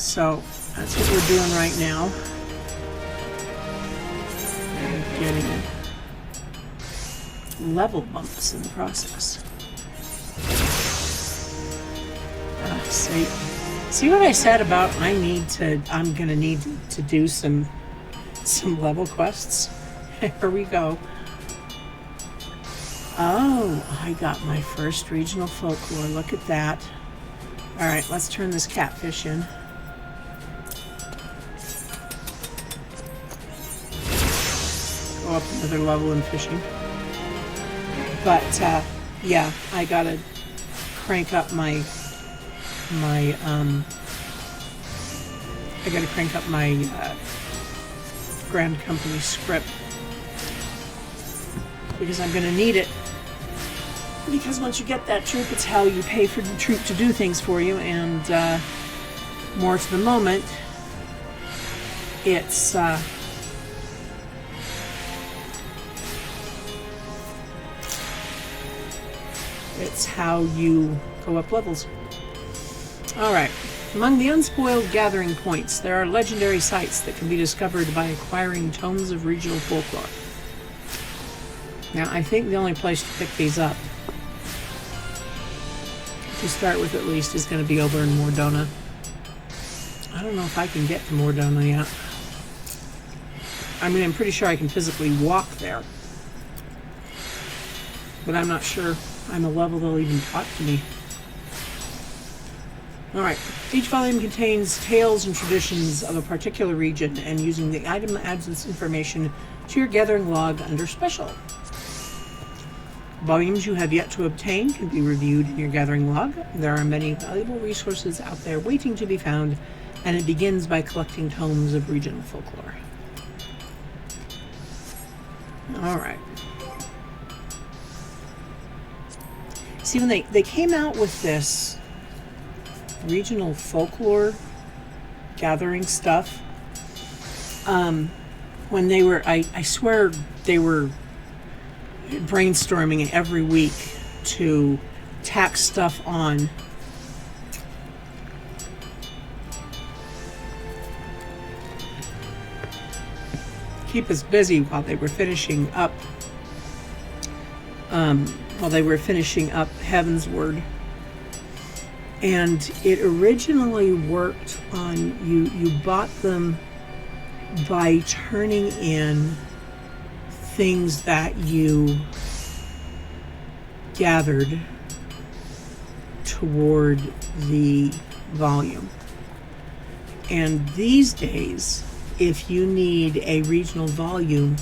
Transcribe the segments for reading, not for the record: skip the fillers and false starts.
So that's what we're doing right now. And getting level bumps in the process. See what I said about I'm gonna need to do some level quests? Here we go. Oh, I got my first regional folklore. Look at that. All right, let's turn this catfish in. Go up another level in fishing. But yeah, I gotta crank up my Grand Company script because I'm gonna need it. Because once you get that troop, it's how you pay for the troop to do things for you, and more to the moment, it's how you go up levels. All right. Among the unspoiled gathering points, there are legendary sites that can be discovered by acquiring tomes of regional folklore. Now, I think the only place to pick these up, to start with at least, is going to be over in Mordona. I don't know if I can get to Mordona yet. I mean, I'm pretty sure I can physically walk there. But I'm not sure I'm a level they'll even talk to me. Alright, each volume contains tales and traditions of a particular region, and using the item adds this information to your gathering log under special. Volumes you have yet to obtain can be reviewed in your gathering log. There are many valuable resources out there waiting to be found, and it begins by collecting tomes of regional folklore. Alright. See, when they came out with this regional folklore gathering stuff, when they were, I swear they were brainstorming every week to tack stuff on. Keep us busy while they were finishing up Heaven's Word. And it originally worked on you bought them by turning in things that you gathered toward the volume. And these days, if you need a regional volume,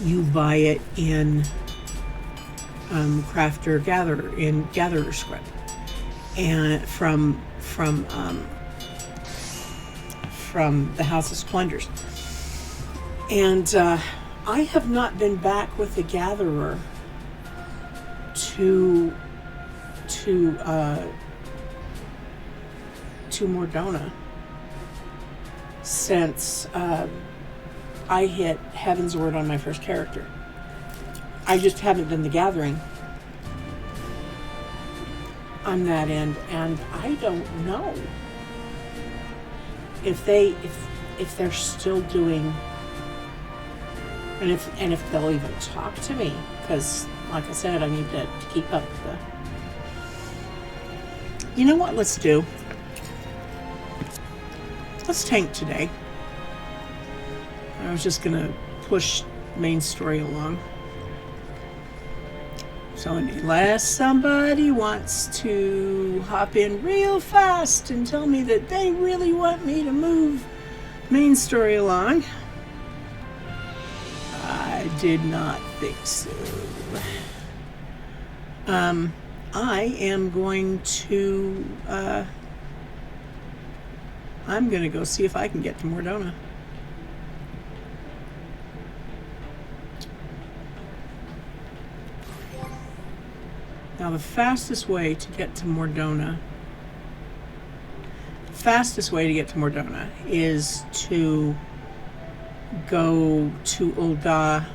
you buy it in Crafter Gatherer, in Gatherer script, and from the House of Splendors. And I have not been back with the Gatherer to Mordona since I hit Heaven's Word on my first character. I just haven't done the gathering on that end, and I don't know if they're still doing, and if they'll even talk to me, because like I said, I need to keep up with the. You know what? Let's do. Let's tank today. I was just gonna push main story along. So unless somebody wants to hop in real fast and tell me that they really want me to move main story along, I did not think so. I am going to I'm gonna go see if I can get to Mordona. Now the fastest way to get to Mordona is to go to Ul'dah,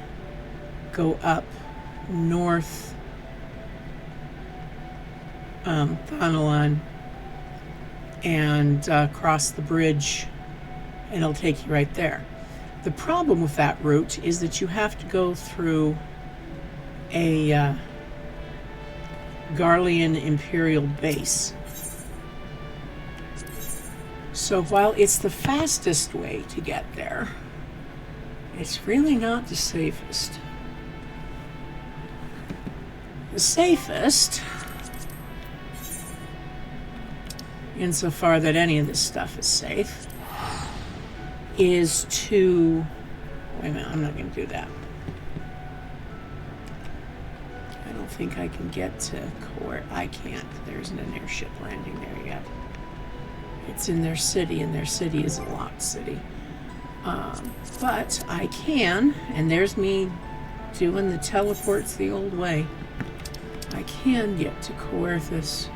go up north, Thanalan, and cross the bridge, and it'll take you right there. The problem with that route is that you have to go through a Garlean Imperial base. So while it's the fastest way to get there, it's really not the safest. The safest, insofar that any of this stuff is safe, is to... Wait a minute, I'm not going to do that. I don't think I can get to Core. I can't. There isn't an airship landing there yet. It's in their city, and their city is a locked city. But I can, and there's me doing the teleports the old way. I can get to Coerthus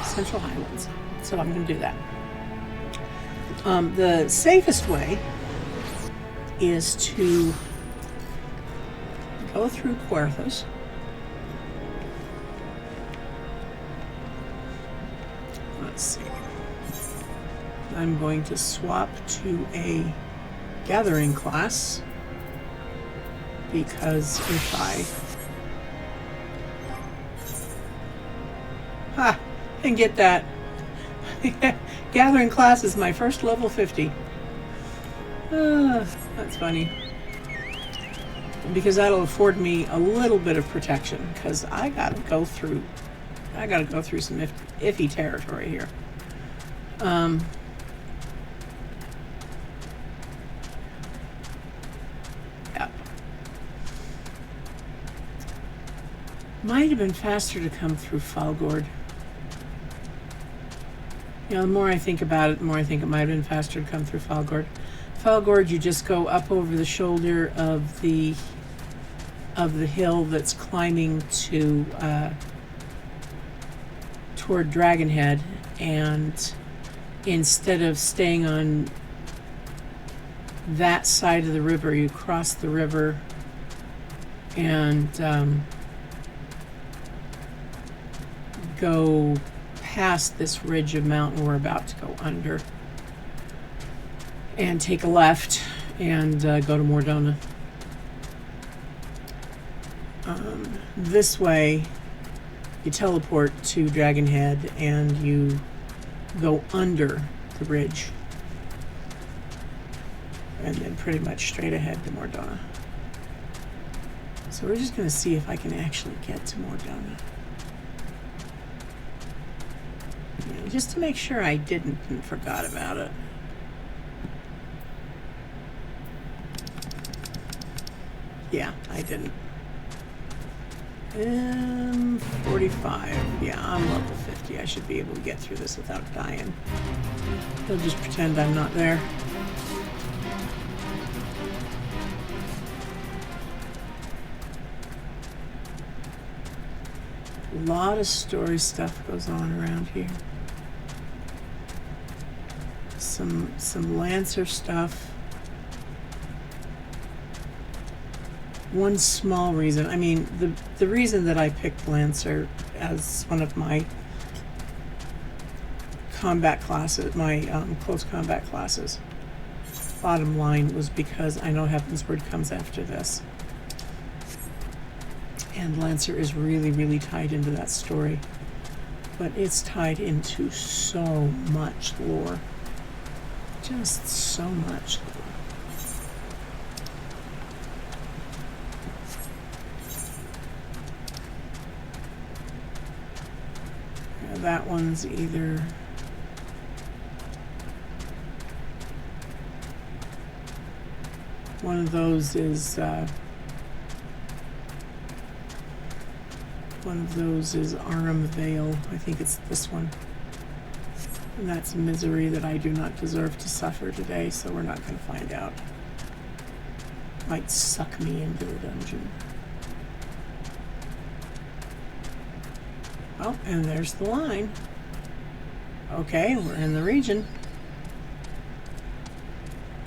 Central Highlands, so I'm going to do that. The safest way is to go through Coerthus, let's see. I'm going to swap to a gathering class, because if I and get that gathering class is my first level 50. That's funny, because that'll afford me a little bit of protection, because I gotta go through some iffy territory here. Yeah. Might have been faster to come through Falgord. You know, the more I think about it, the more I think it might have been faster to come through Falgord. Falgord, you just go up over the shoulder of the hill that's climbing to toward Dragonhead, and instead of staying on that side of the river, you cross the river and go past this ridge of mountain we're about to go under, and take a left and go to Mordona. This way you teleport to Dragonhead and you go under the ridge, and then pretty much straight ahead to Mordona. So we're just going to see if I can actually get to Mordona. Yeah, just to make sure I didn't and forgot about it. Yeah, I didn't. 45. Yeah, I'm level 50. I should be able to get through this without dying. He'll just pretend I'm not there. A lot of story stuff goes on around here. Some Lancer stuff. One small reason, I mean, the reason that I picked Lancer as one of my combat classes, my close combat classes, bottom line, was because I know Heavensward comes after this. And Lancer is really, really tied into that story. But it's tied into so much lore. Just so much lore. Yeah, that one's either... One of those is... One of those is Aram Vale. I think it's this one. And that's misery that I do not deserve to suffer today, so we're not going to find out. Might suck me into a dungeon. Oh, and there's the line. Okay, we're in the region.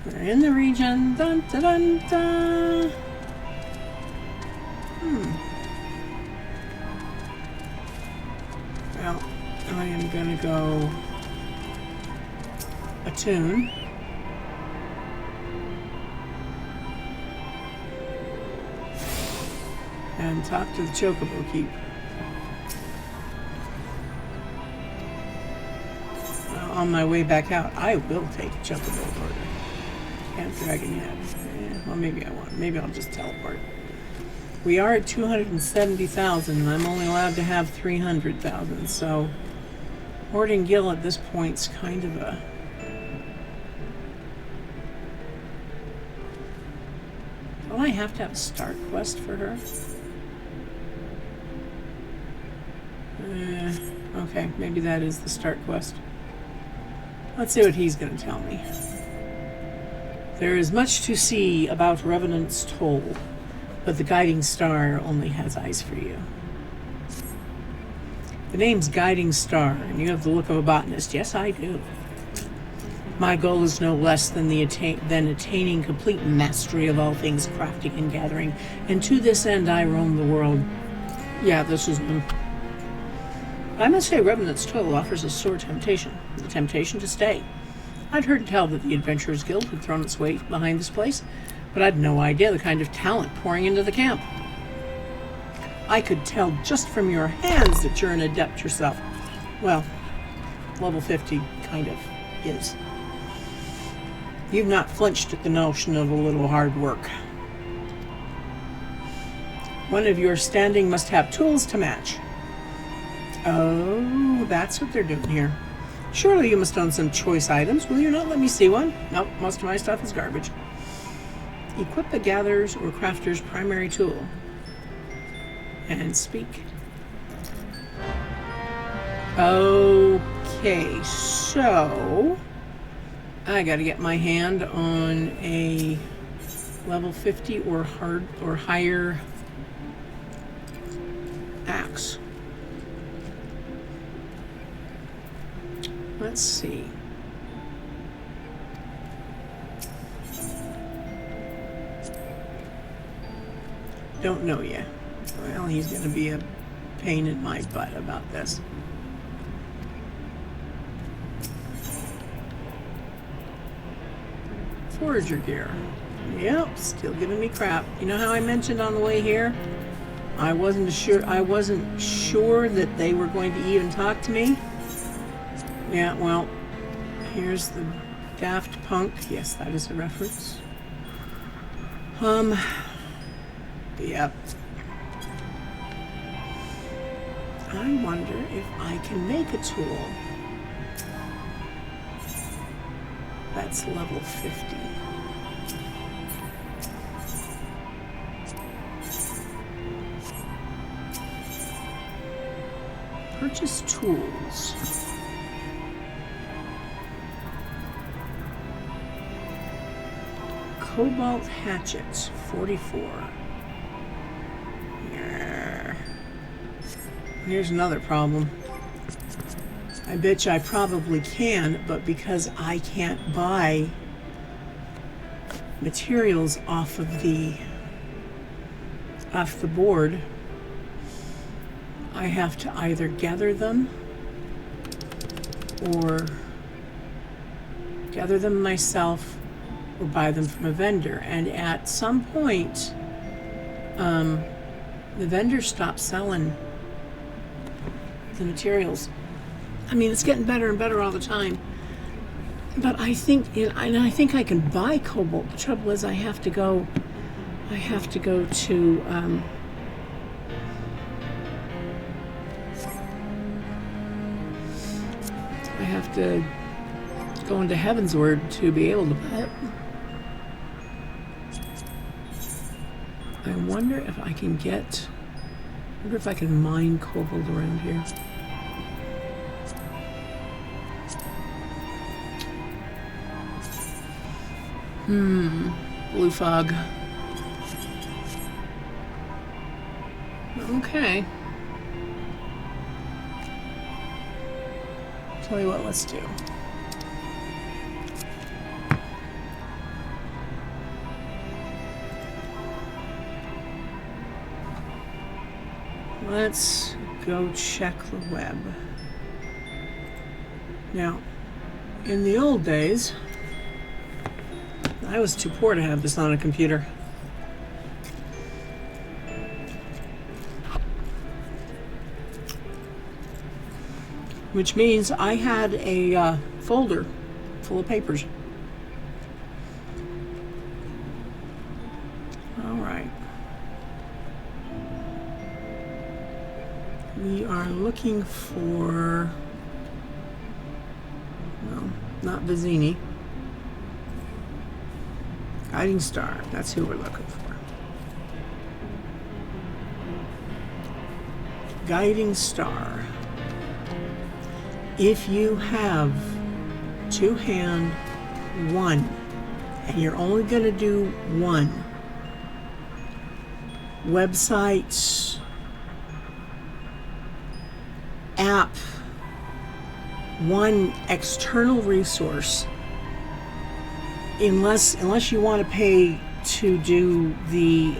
We're in the region. Dun dun dun dun. Well, I am gonna go attune. And talk to the Chocobo Keep. On my way back out, I will take a Chocobo order. Can't dragon yet. Well, maybe I won't. Maybe I'll just teleport. We are at 270,000, and I'm only allowed to have 300,000, so hoarding Gil at this point's kind of a... Will I have to have a start quest for her? Okay, maybe that is the start quest. Let's see what he's going to tell me. There is much to see about Revenant's Toll, but the guiding star only has eyes for you. The name's Guiding Star, and you have the look of a botanist. Yes, I do. My goal is no less than attaining complete mastery of all things crafting and gathering, and to this end I roam the world. Yeah, this is new. I must say Revenant's Toil offers a sore temptation. The temptation to stay. I'd heard tell that the Adventurers Guild had thrown its weight behind this place, but I'd no idea the kind of talent pouring into the camp. I could tell just from your hands that you're an adept yourself. Well, level 50 kind of is. You've not flinched at the notion of a little hard work. One of your standing must have tools to match. Oh, that's what they're doing here. Surely you must own some choice items. Will you not let me see one? Nope, most of my stuff is garbage. Equip a gatherer's or crafter's primary tool. And speak. Okay, so I gotta get my hand on a level 50 or higher axe. Let's see. Don't know yet. Well, he's going to be a pain in my butt about this. Forager gear. Yep, still giving me crap. You know how I mentioned on the way here? I wasn't sure that they were going to even talk to me. Yeah, well, here's the Daft Punk. Yes, that is a reference. Yep. I wonder if I can make a tool that's level 50. Purchase tools. Cobalt hatchets, 44. Yeah. Here's another problem. I bet you I probably can, but because I can't buy materials off the board, I have to either gather them or gather them myself or buy them from a vendor. And at some point, the vendor stopped selling the materials. I mean, it's getting better and better all the time. But I think, I think I can buy cobalt. The trouble is, I have to go to, I have to go into Heaven's Word to be able to buy it. I wonder if I can mine cobalt around here. Blue fog. Okay. Tell you what, let's do. Let's go check the web. Now, In the old days, I was too poor to have this on a computer. Which means I had a folder full of papers. All right. We are looking for, no, not Vizzini. Guiding Star, that's who we're looking for. Guiding Star. If you have two-hand one, and you're only going to do one, websites, app, one external resource, unless you want to pay to do the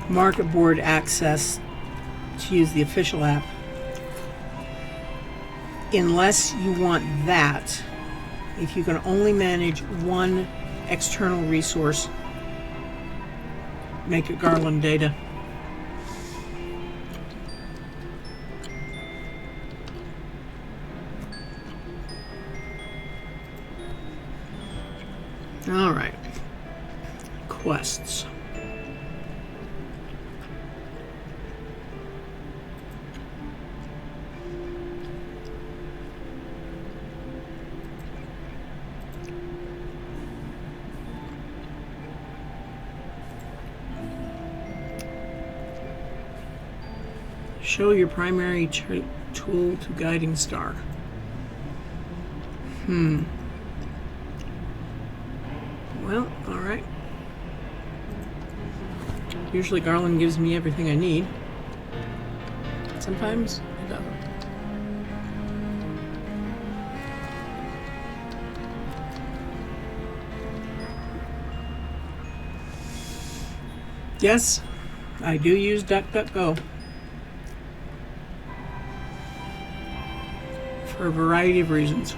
market board access to use the official app, unless you want that, if you can only manage one external resource, make it Garland Data. All right, quests. Show your primary tool to Guiding Star. Well, all right. Usually Garland gives me everything I need. Sometimes it doesn't. Yes, I do use DuckDuckGo for a variety of reasons.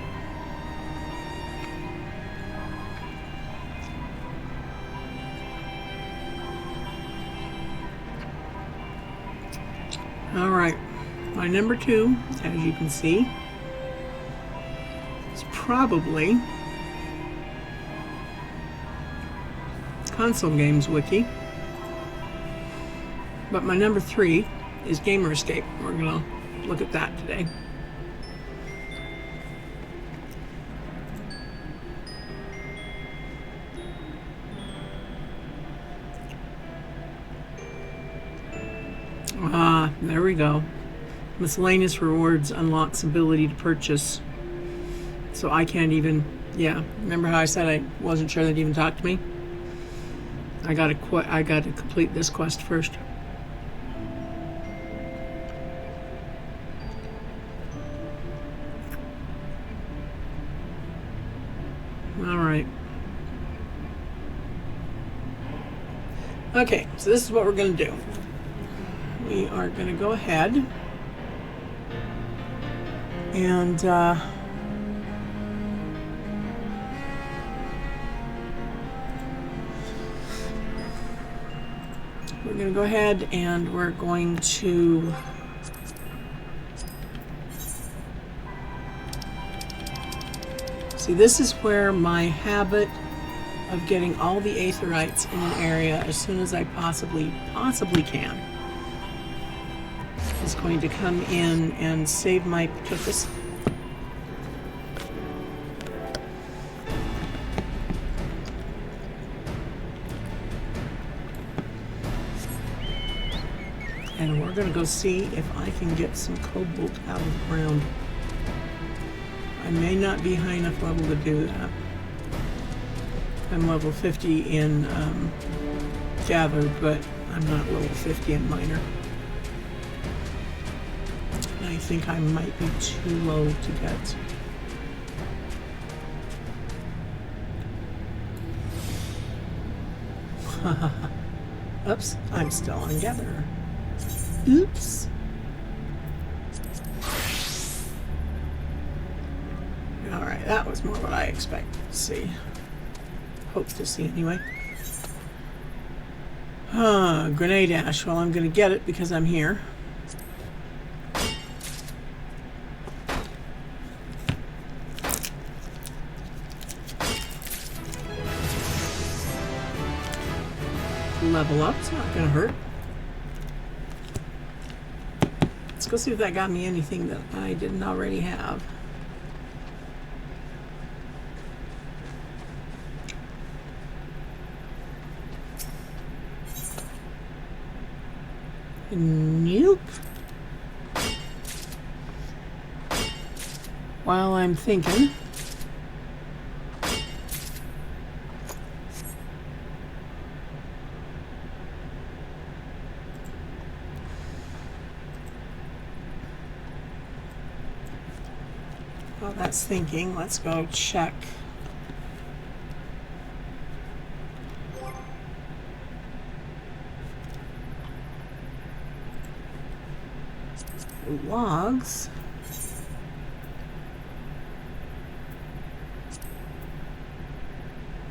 All right, my number 2, as you can see, is probably Console Games Wiki. But my number 3 is Gamer Escape. We're gonna look at that today. There we go. Miscellaneous rewards unlocks ability to purchase. So I can't even, yeah. Remember how I said I wasn't sure they'd even talk to me? I gotta complete this quest first. All right. Okay, so this is what we're gonna do. We are going to go ahead and we're going to see, this is where my habit of getting all the aetherites in an area as soon as I possibly can is going to come in and save my patookus. And we're going to go see if I can get some cobalt out of the ground. I may not be high enough level to do that. I'm level 50 in Gather, but I'm not level 50 in Miner. I think I might be too low to get. Oops, I'm still on Gather. Oops. Okay, that was more what I expected to see. Hope to see anyway. Grenade ash. Well, I'm going to get it because I'm here. Level up. It's not going to hurt. Let's go see if that got me anything that I didn't already have. Nope. While I'm thinking, while that's thinking, let's go check. Logs.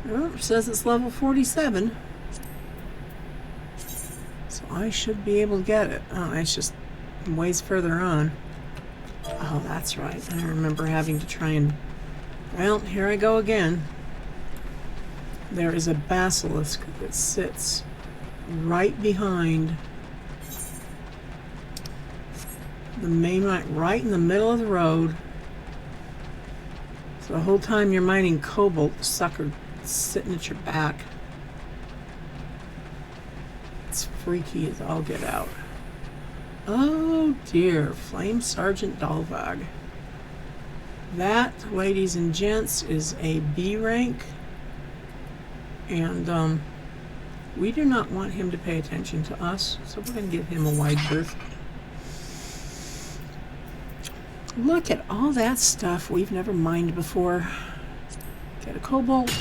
Oh, it says it's level 47. So I should be able to get it. Oh, it's just ways further on. Oh, that's right. I remember having to try and... Well, here I go again. There is a basilisk that sits right behind the main line, right in the middle of the road. So the whole time you're mining cobalt, the sucker sitting at your back. It's freaky as all get out. Oh dear, Flame Sergeant Dalvag. That, ladies and gents, is a B rank. And we do not want him to pay attention to us, so we're going to give him a wide berth. Look at all that stuff we've never mined before. Get a cobalt,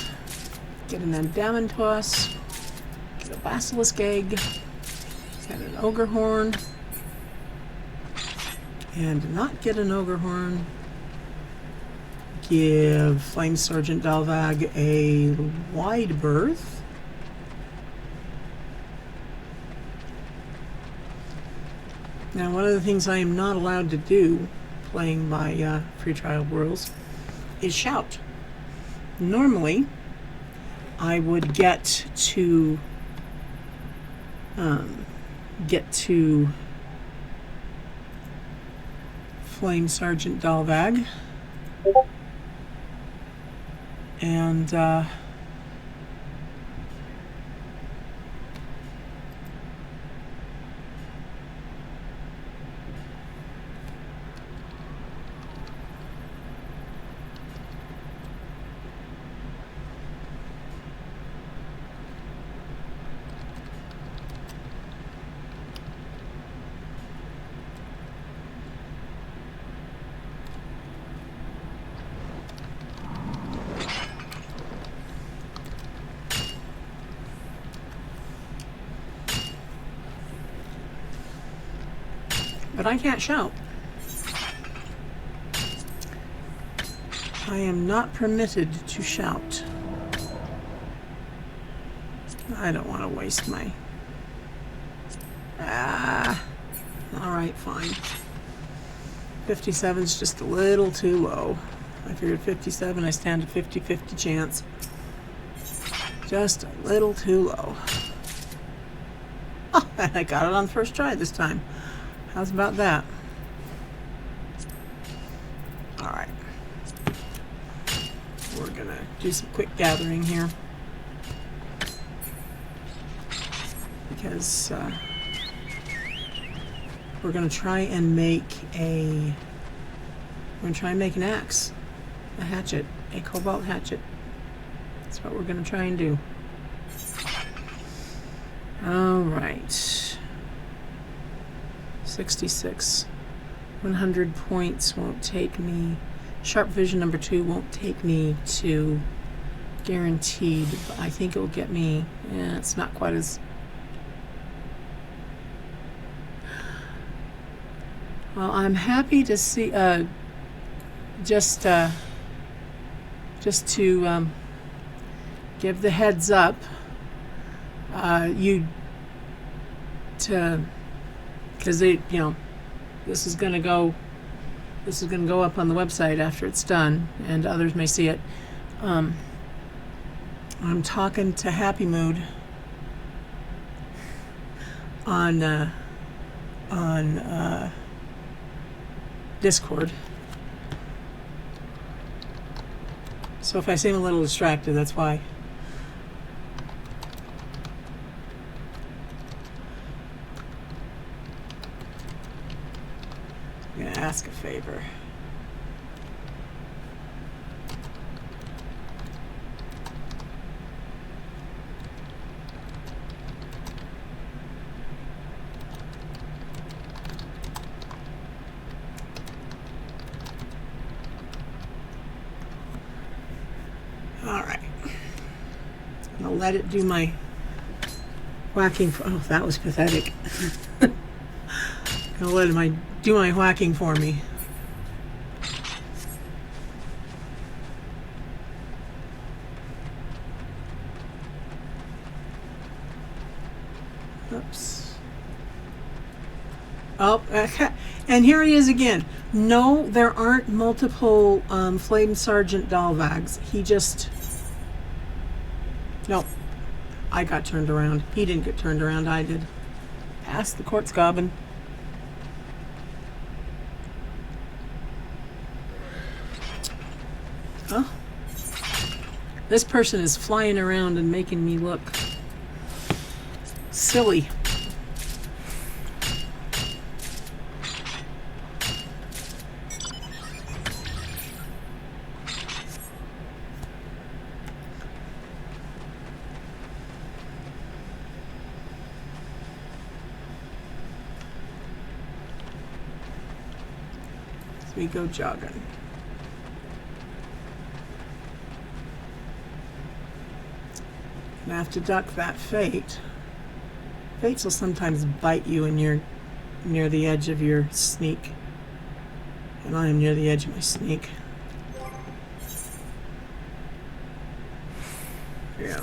get an adamantoss, get a basilisk egg, get an ogre horn, and not get an ogre horn. Give Flame Sergeant Dalvag a wide berth. Now, one of the things I am not allowed to do playing my free trial rules is shout. Normally, I would get to Flame Sergeant Dalvag and but I can't shout. I am not permitted to shout. I don't want to waste my... Alright, fine. 57's just a little too low. I figured 57, I stand a 50-50 chance. Just a little too low. Oh, and I got it on the first try this time. How's about that? Alright. We're gonna do some quick gathering here. Because we're gonna try and make an axe. A hatchet. A cobalt hatchet. That's what we're gonna try and do. Alright. 66. 100 points won't take me. Sharp vision number 2 won't take me to guaranteed, but I think it will get me. Yeah, it's not quite as. Well, I'm happy to see. just to give the heads up, because they, this is going to go up on the website after it's done, and others may see it. I'm talking to Happy Mood on Discord. So if I seem a little distracted, that's why. I'm going to ask a favor. All right. I'm going to let it do my whacking. Oh, that was pathetic. I'm going to let it do my whacking for me. Oops. Oh, and here he is again. No, there aren't multiple Flame Sergeant Dalvags. He just... No. I got turned around. He didn't get turned around, I did. Past the Quartz Goblin. Oh. This person is flying around and making me look silly. We go jogging. Gonna have to duck that fate. Fates will sometimes bite you when you're near the edge of your sneak. And I am near the edge of my sneak. Yeah.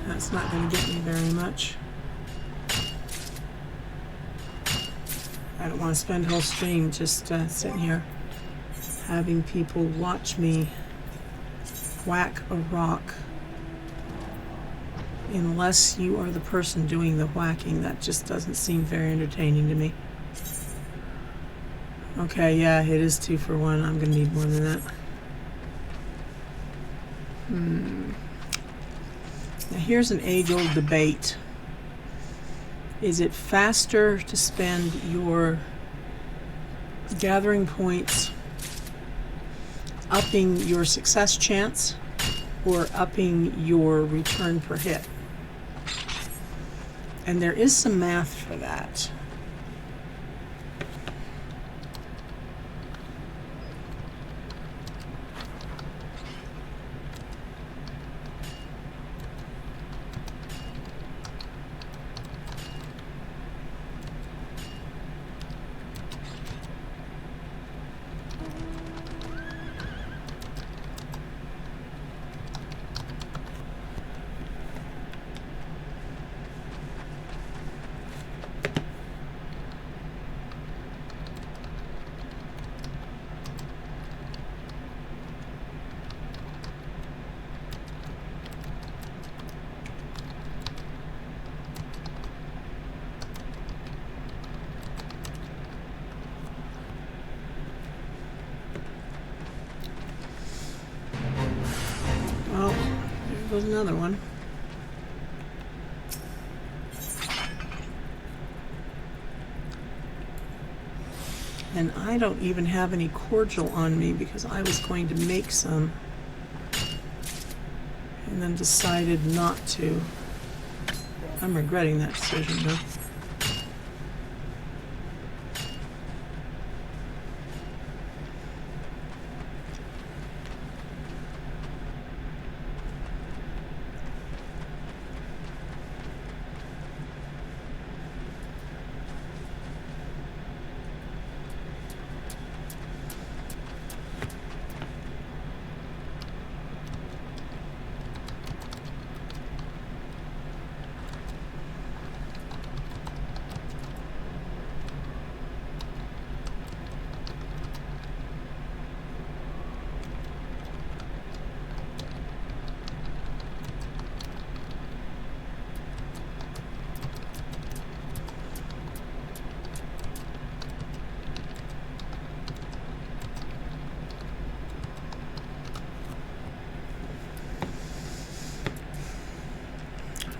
That's not going to get me very much. I don't want to spend a whole stream just sitting here having people watch me whack a rock. Unless you are the person doing the whacking, that just doesn't seem very entertaining to me. Okay, yeah, it is 2 for 1. I'm going to need more than that. Now here's an age-old debate. Is it faster to spend your gathering points upping your success chance or upping your return per hit? And there is some math for that. There's another one. And I don't even have any cordial on me because I was going to make some and then decided not to. I'm regretting that decision though.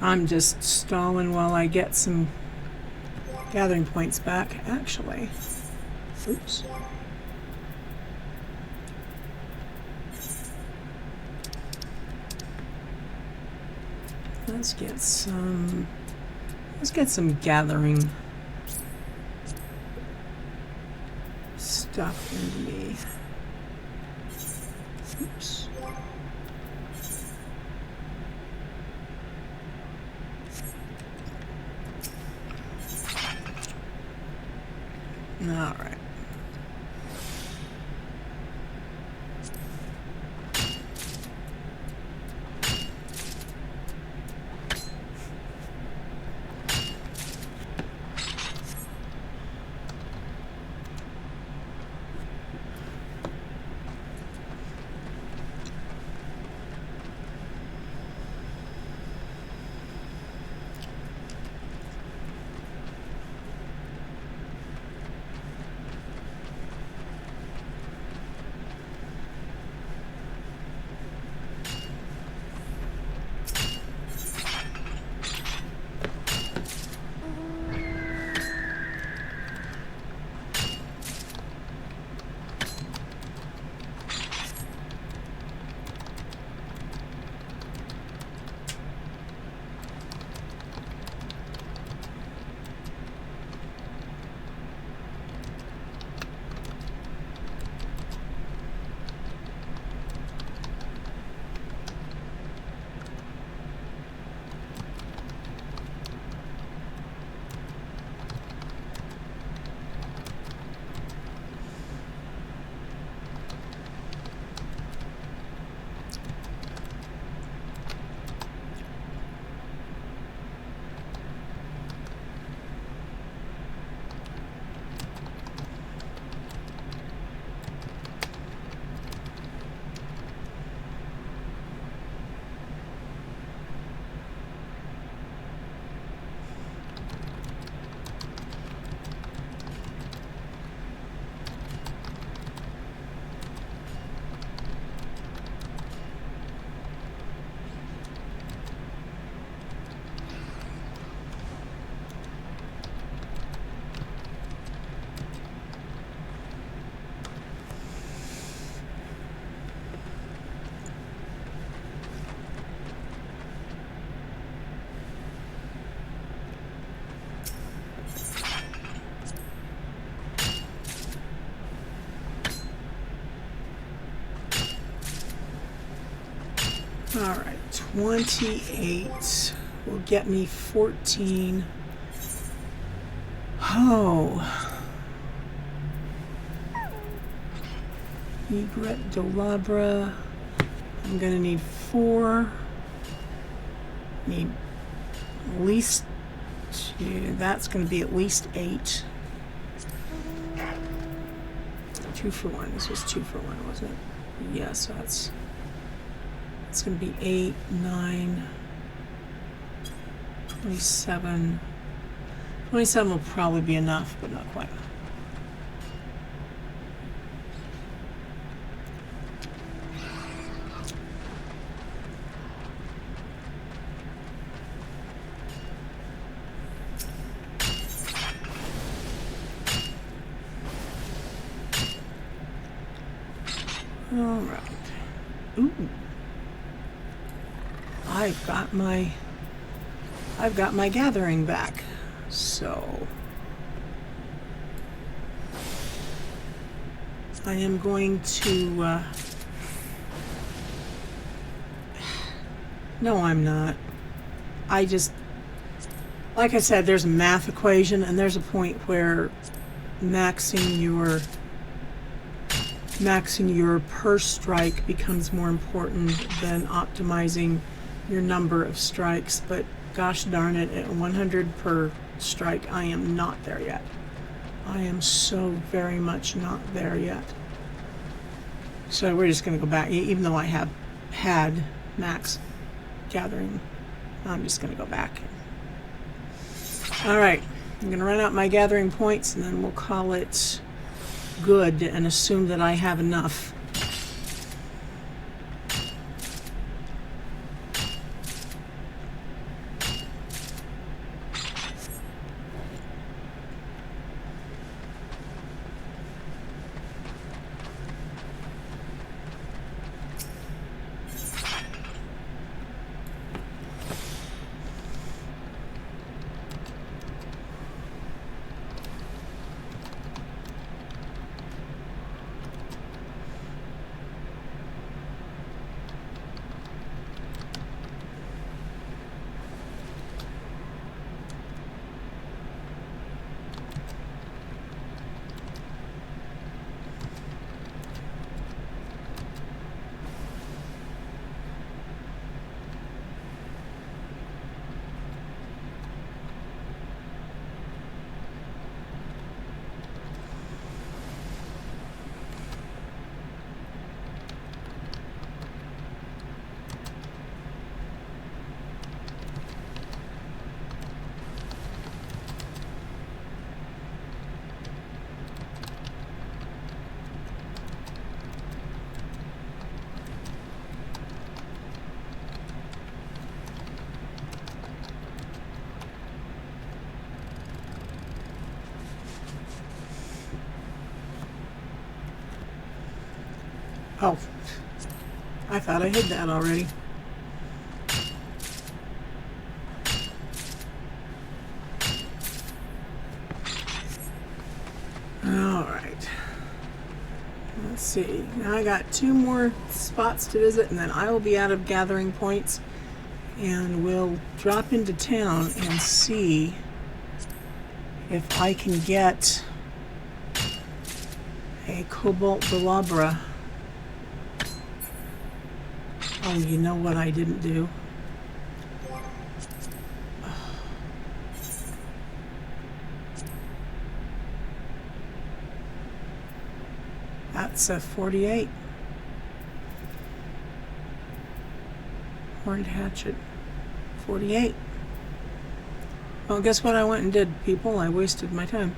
I'm just stalling while I get some gathering points back, actually. Oops. Let's get some gathering stuff into me. Oops. All right. All right, 28 will get me 14. Oh. Egret Dolabra. I'm going to need 4. Need at least 2. That's going to be at least 8. 2 for 1. This was 2 for 1, wasn't it? Yes, that's... It's going to be 8, 9, 27. 27 will probably be enough, but not quite. All right. Ooh. I've got my gathering back. So I am going to no, I'm not. I just, like I said, there's a math equation, and there's a point where maxing your per strike becomes more important than optimizing your number of strikes. But gosh darn it, at 100 per strike, I am not there yet. I am so very much not there yet. So we're just going to go back, even though I have had max gathering. I'm just going to go back. All right, I'm going to run out my gathering points, and then we'll call it good and assume that I have enough. Oh, I thought I hid that already. All right. Let's see. Now I got 2 more spots to visit, and then I will be out of gathering points, and we'll drop into town and see if I can get a Cobalt Galabra. Oh, you know what I didn't do? That's a 48. Horned hatchet. 48. Well, guess what I went and did, people? I wasted my time.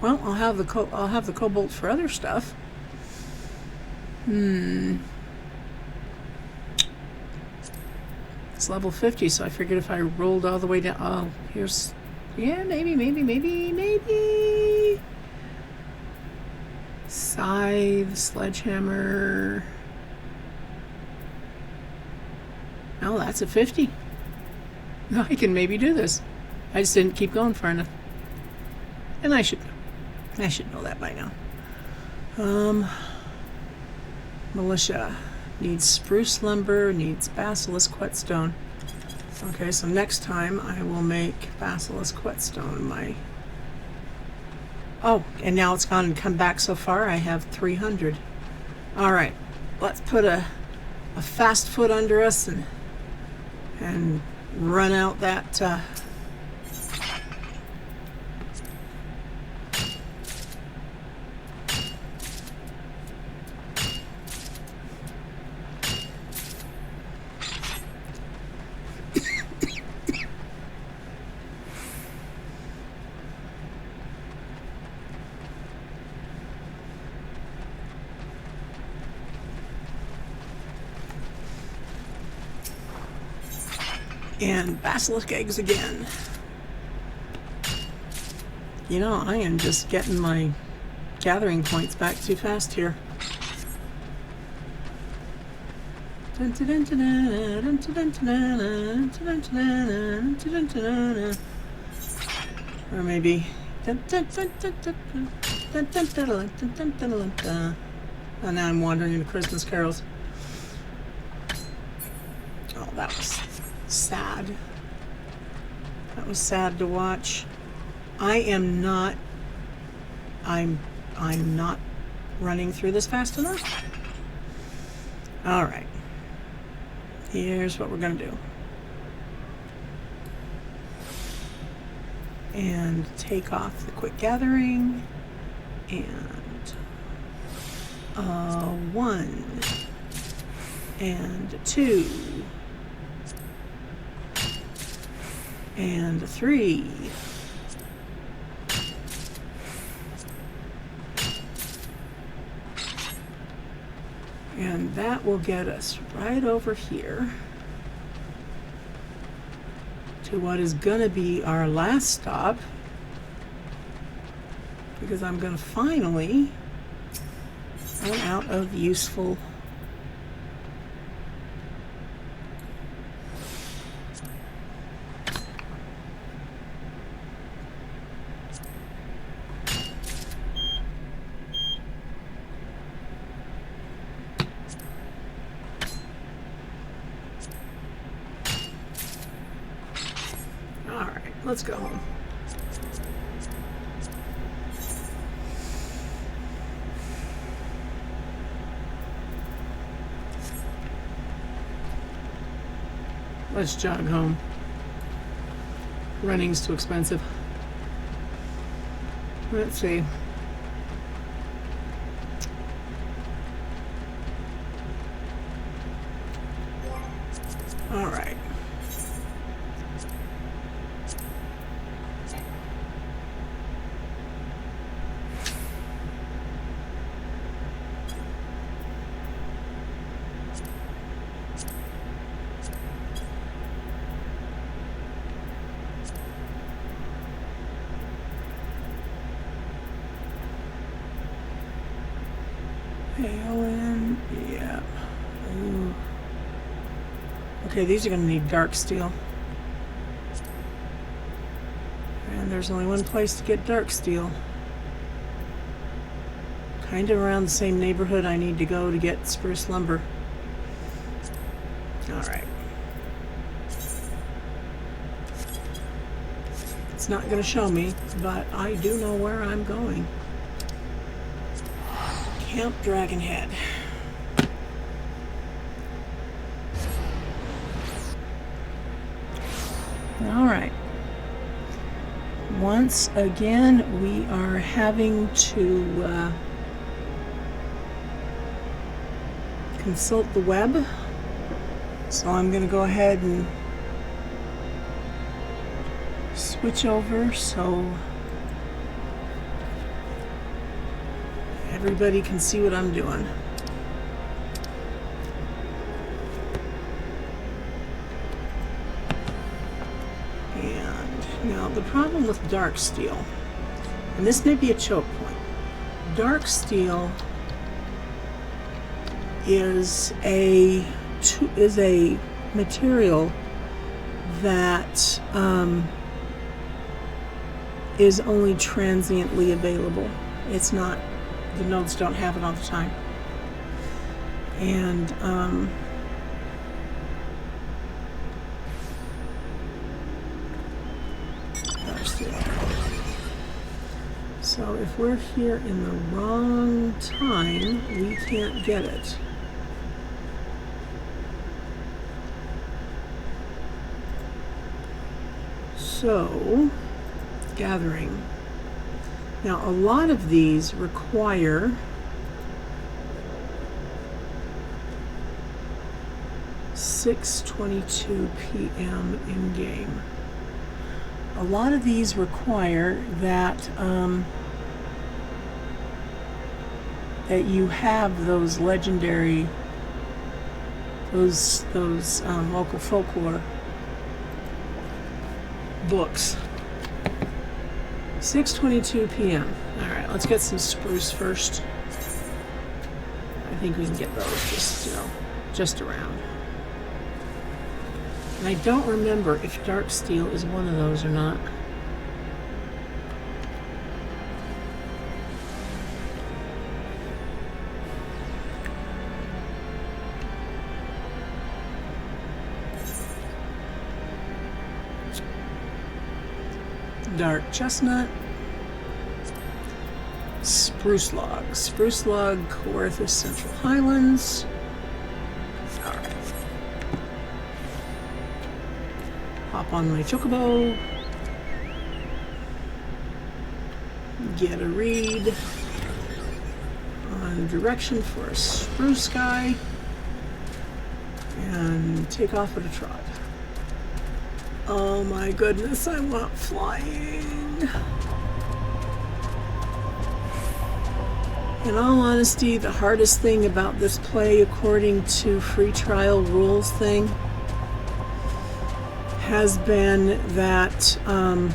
Well, I'll have the cobalt for other stuff. It's level 50, so I figured if I rolled all the way down. Oh, here's. Yeah, maybe. Scythe, sledgehammer. Oh, that's a 50. I can maybe do this. I just didn't keep going far enough. And I should know that by now. Militia needs spruce lumber, needs basilisk whetstone. Okay, so next time I will make basilisk whetstone my. Oh, and now it's gone and come back so far. I have 300. All right, let's put a fast foot under us and run out that. And basilisk eggs again. You know, I am just getting my gathering points back too fast here. Or maybe. Oh, now I'm wandering into Christmas carols. Oh, that was sad. That was sad to watch. I'm not running through this fast enough. All right. Here's what we're going to do. And take off the quick gathering. And 1 and 2 and 3 and that will get us right over here to what is going to be our last stop, because I'm going to finally run out of useful let's go home. Let's jog home. Running's too expensive. Let's see. All right. Alien, yeah. Ooh. Okay, these are going to need dark steel. And there's only one place to get dark steel. Kind of around the same neighborhood I need to go to get spruce lumber. Alright. It's not going to show me, but I do know where I'm going. Camp Dragonhead. All right. Once again, we are having to consult the web. So I'm going to go ahead and switch over so everybody can see what I'm doing. And now the problem with dark steel, and this may be a choke point, dark steel is a material that is only transiently available. It's not, the nodes don't have it all the time. And so if we're here in the wrong time, we can't get it. So, gathering. Now, a lot of these require (6:22 p.m. in game). A lot of these require that that you have those legendary, those local folklore books. 6:22 p.m. All right, let's get some spruce first. I think we can get those just around. And I don't remember if dark steel is one of those or not. Dark chestnut, spruce log, Coerthus Central Highlands. All right. Hop on my chocobo. Get a read on direction for a spruce guy, and take off at a trot. Oh my goodness, I want flying. In all honesty, the hardest thing about this play, according to free trial rules thing, has been that I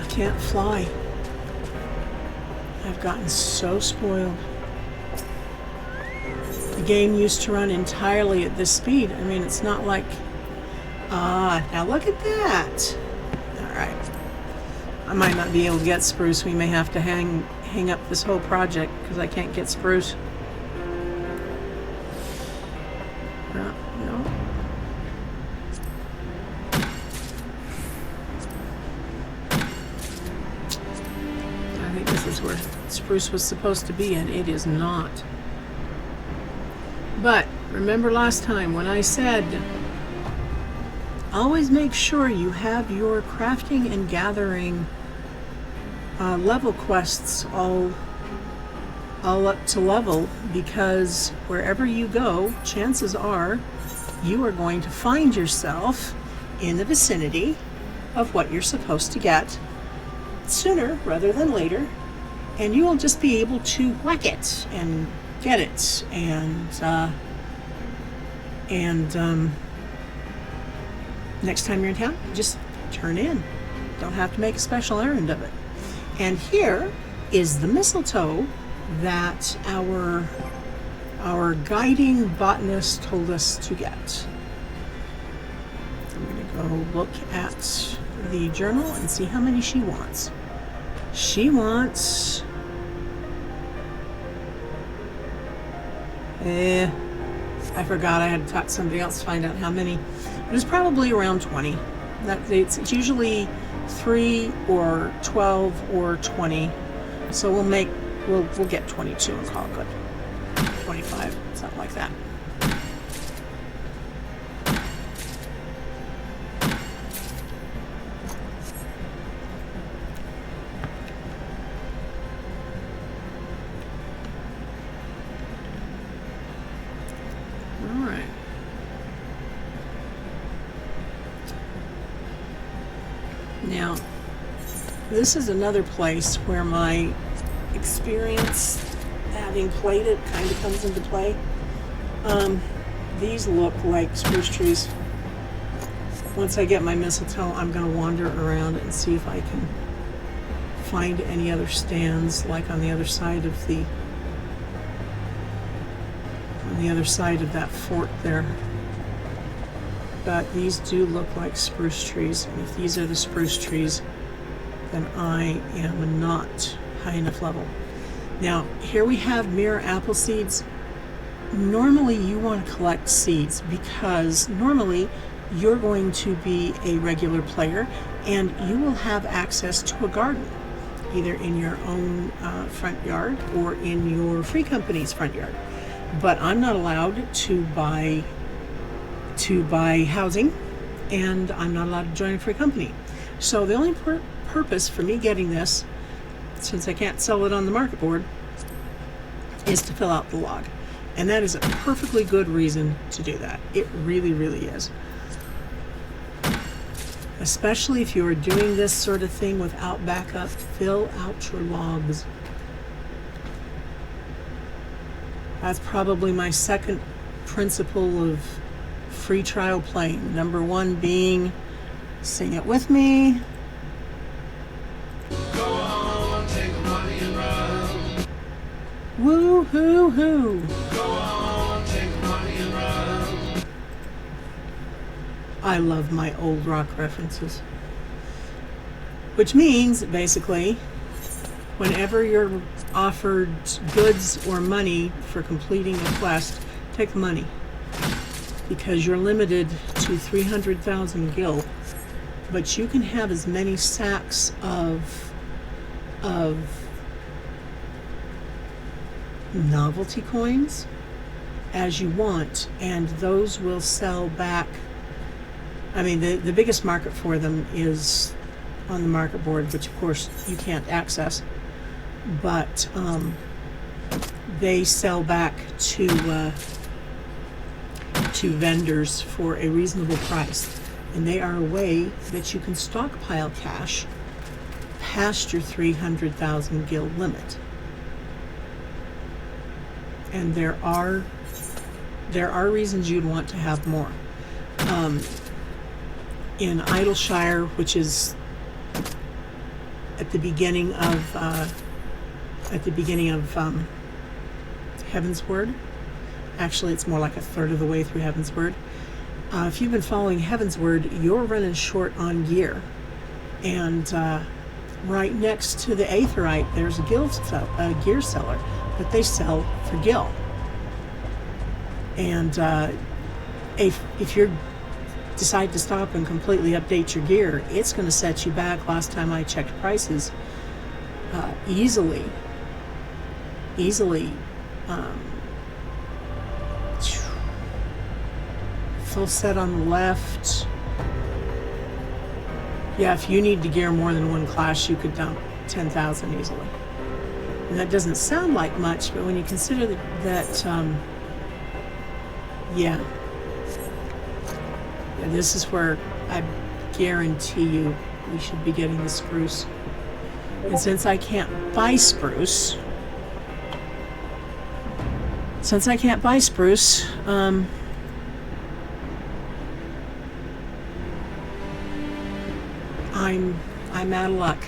can't fly. I've gotten so spoiled. The game used to run entirely at this speed. I mean, it's not like now look at that. Alright. I might not be able to get spruce. We may have to hang up this whole project because I can't get spruce. No. I think this is where spruce was supposed to be, and it is not. But remember last time when I said always make sure you have your crafting and gathering level quests all up to level, because wherever you go, chances are you are going to find yourself in the vicinity of what you're supposed to get sooner rather than later, and you will just be able to whack it and get it and next time you're in town, just turn in. Don't have to make a special errand of it. And here is the mistletoe that our guiding botanist told us to get. I'm going to go look at the journal and see how many she wants. She wants... I forgot, I had to talk to somebody else to find out how many. It was probably around 20. It's usually 3 or 12 or 20. So we'll get 22 and call it good. 25, something like that. Now, this is another place where my experience, having played it, kind of comes into play. These look like spruce trees. Once I get my mistletoe, I'm going to wander around and see if I can find any other stands, like on the other side of that fort there. But these do look like spruce trees, and if these are the spruce trees, then I am not high enough level. Now, here we have mirror apple seeds. Normally you want to collect seeds because normally you're going to be a regular player and you will have access to a garden, either in your own front yard or in your free company's front yard. But I'm not allowed to buy housing, and I'm not allowed to join a free company. So the only purpose for me getting this, since I can't sell it on the market board, is to fill out the log. And that is a perfectly good reason to do that. It really, really is. Especially if you are doing this sort of thing without backup, fill out your logs. That's probably my second principle of free trial playing. Number one being, sing it with me, Woo-hoo-hoo. I love my old rock references. Which means, basically, whenever you're offered goods or money for completing a quest, take the money. Because you're limited to 300,000 gil. But you can have as many sacks of novelty coins as you want, and those will sell back. I mean, the biggest market for them is on the market board, which of course you can't access, but they sell back to vendors for a reasonable price, and they are a way that you can stockpile cash past your 300,000 gil limit. And there are reasons you'd want to have more. In Idleshire, which is at the beginning of Heaven's Word. Actually, it's more like a third of the way through Heaven's Word. If you've been following Heaven's Word, you're running short on gear, and right next to the Aetheryte, there's a gear seller, but they sell for gil. And if you decide to stop and completely update your gear, it's going to set you back. Last time I checked prices, easily. Full set on the left. Yeah, if you need to gear more than one class, you could dump 10,000 easily. And that doesn't sound like much, but when you consider that yeah, this is where I guarantee you we should be getting the spruce. And since I can't buy spruce, I'm out of luck.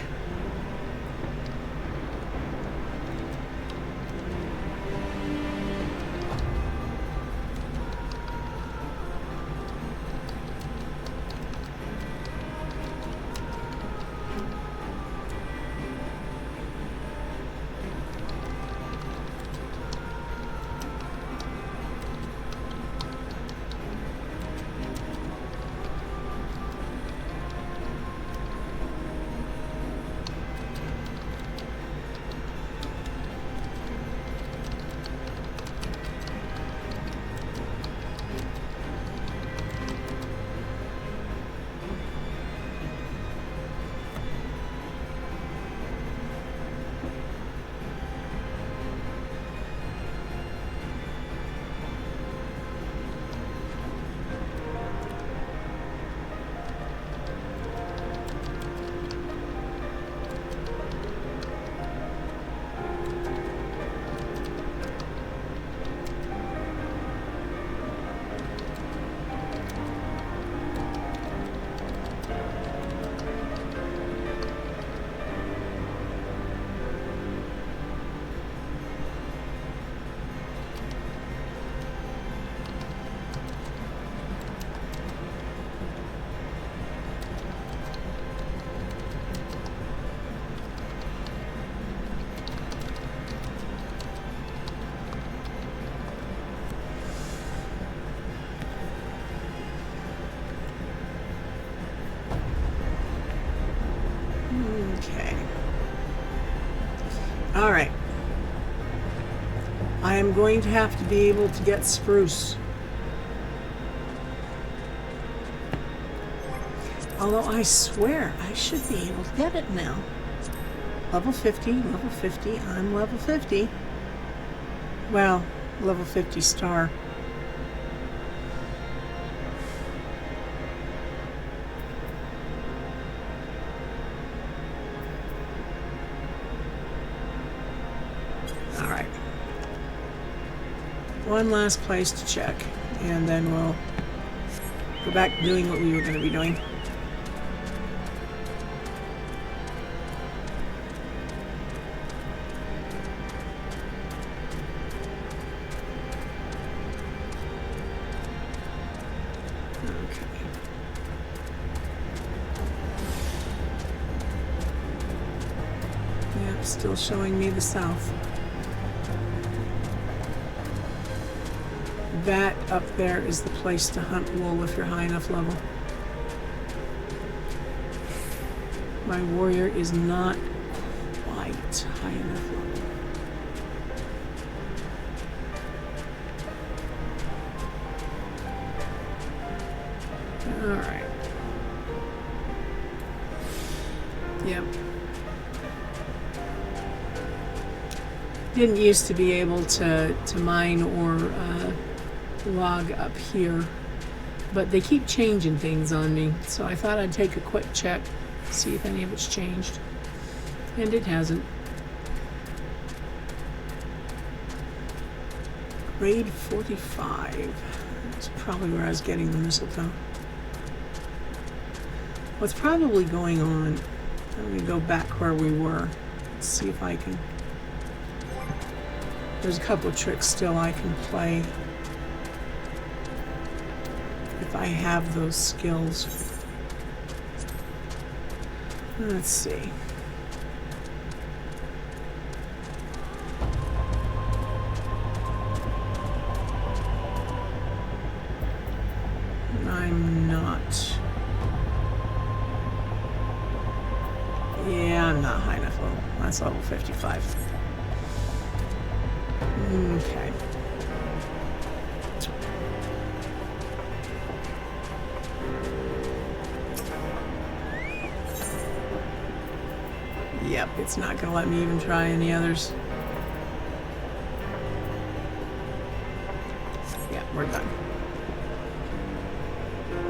All right. I am going to have to be able to get spruce. Although I swear I should be able to get it now. Level 50, level 50, I'm level 50. Well, level 50 star. Alright. One last place to check, and then we'll go back to doing what we were going to be doing. Yeah, still showing me the south. That up there is the place to hunt wool if you're high enough level. My warrior is not quite high enough level. Alright. Yep. Didn't used to be able to mine or log up here, but they keep changing things on me, so I thought I'd take a quick check, see if any of it's changed, and it hasn't. Grade 45. That's probably where I was getting the mistletoe. What's probably going on, let me go back where we were. Let's see if I can. There's a couple of tricks still I can play if I have those skills. Let's see. I'm not. Yeah, I'm not high enough level. That's level 55. Okay. Yep, it's not going to let me even try any others. Yeah, we're done.